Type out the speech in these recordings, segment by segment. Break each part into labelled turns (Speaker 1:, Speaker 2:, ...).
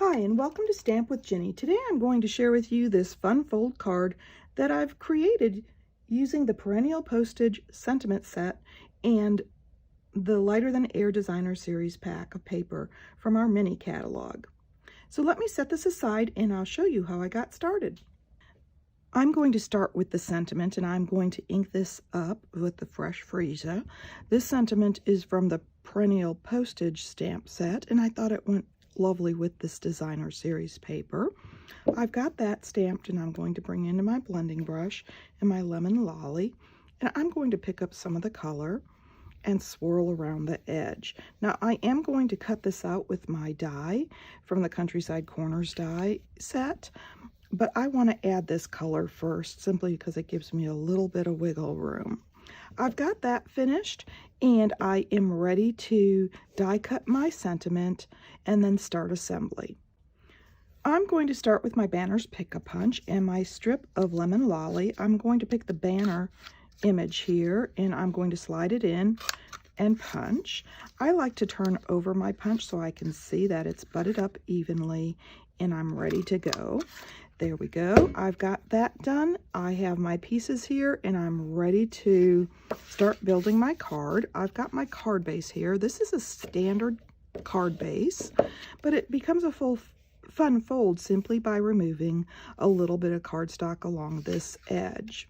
Speaker 1: Hi, and welcome to Stamp with Ginny. Today I'm going to share with you this fun fold card that I've created using the Perennial Postage sentiment set and the Lighter Than Air Designer Series pack of paper from our mini catalog. So let me set this aside and I'll show you how I got started. I'm going to start with the sentiment, and I'm going to ink this up with the Fresh Freesia. This sentiment is from the Perennial Postage stamp set, and I thought it went lovely with this designer series paper. I've got that stamped, and I'm going to bring into my blending brush and my lemon lolly, and I'm going to pick up some of the color and swirl around the edge. Now I am going to cut this out with my die from the Countryside Corners die set, but I want to add this color first simply because it gives me a little bit of wiggle room. I've got that finished, and I am ready to die cut my sentiment and then start assembly. I'm going to start with my banner's pick-a-punch and my strip of lemon lolly. I'm going to pick the banner image here, and I'm going to slide it in and punch. I like to turn over my punch so I can see that it's butted up evenly, and I'm ready to go. There we go. I've got that done. I have my pieces here, and I'm ready to start building my card. I've got my card base here. This is a standard card base, but it becomes a fun fold simply by removing a little bit of cardstock along this edge.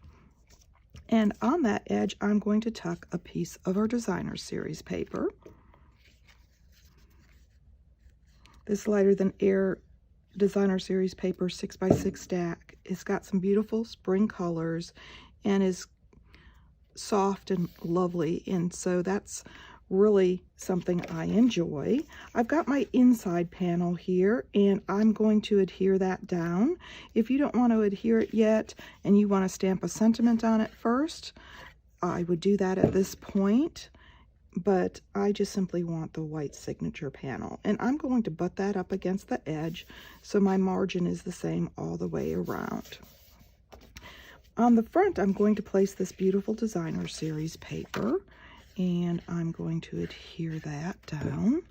Speaker 1: And on that edge, I'm going to tuck a piece of our designer series paper. This Lighter Than Air designer series paper 6x6 stack. It's got some beautiful spring colors and is soft and lovely, and so that's really something I enjoy. I've got my inside panel here, and I'm going to adhere that down. If you don't want to adhere it yet and you want to stamp a sentiment on it first, I would do that at this point, but I just simply want the white signature panel, and I'm going to butt that up against the edge so my margin is the same all the way around. On the front, I'm going to place this beautiful designer series paper, and I'm going to adhere that down.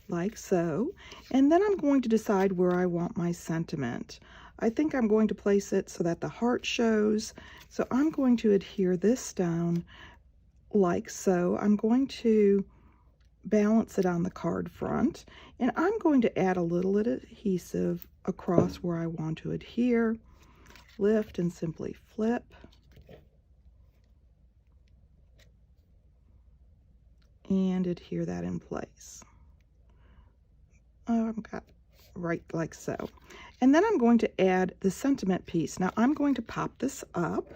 Speaker 1: Like so. And then I'm going to decide where I want my sentiment. I think I'm going to place it so that the heart shows. So I'm going to adhere this down like so. I'm going to balance it on the card front, and I'm going to add a little adhesive across where I want to adhere. Lift and simply flip. And adhere that in place. I've got right like so. And then I'm going to add the sentiment piece. Now I'm going to pop this up,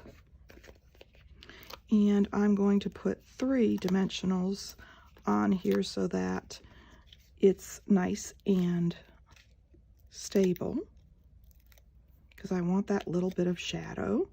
Speaker 1: and I'm going to put 3 dimensionals on here so that it's nice and stable, because I want that little bit of shadow.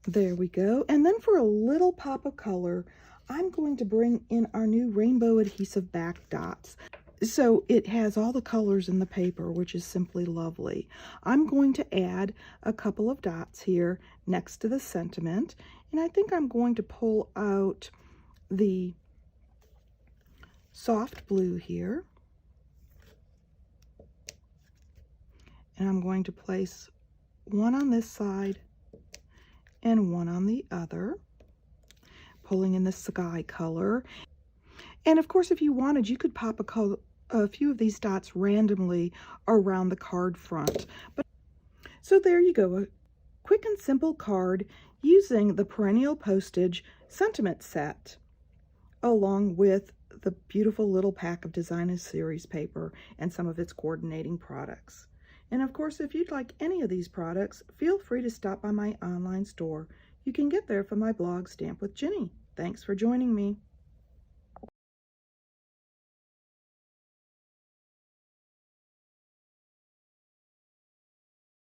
Speaker 1: There we go. And then for a little pop of color, I'm going to bring in our new rainbow adhesive back dots. So it has all the colors in the paper, which is simply lovely. I'm going to add a couple of dots here next to the sentiment, and I think I'm going to pull out the soft blue here, and I'm going to place one on this side and one on the other, pulling in the sky color. And of course, if you wanted, you could pop a few of these dots randomly around the card front. So there you go, a quick and simple card using the Perennial Postage sentiment set, along with the beautiful little pack of designer series paper and some of its coordinating products. And of course, if you'd like any of these products, feel free to stop by my online store. You can get there from my blog, Stamp with Ginny. Thanks for joining me.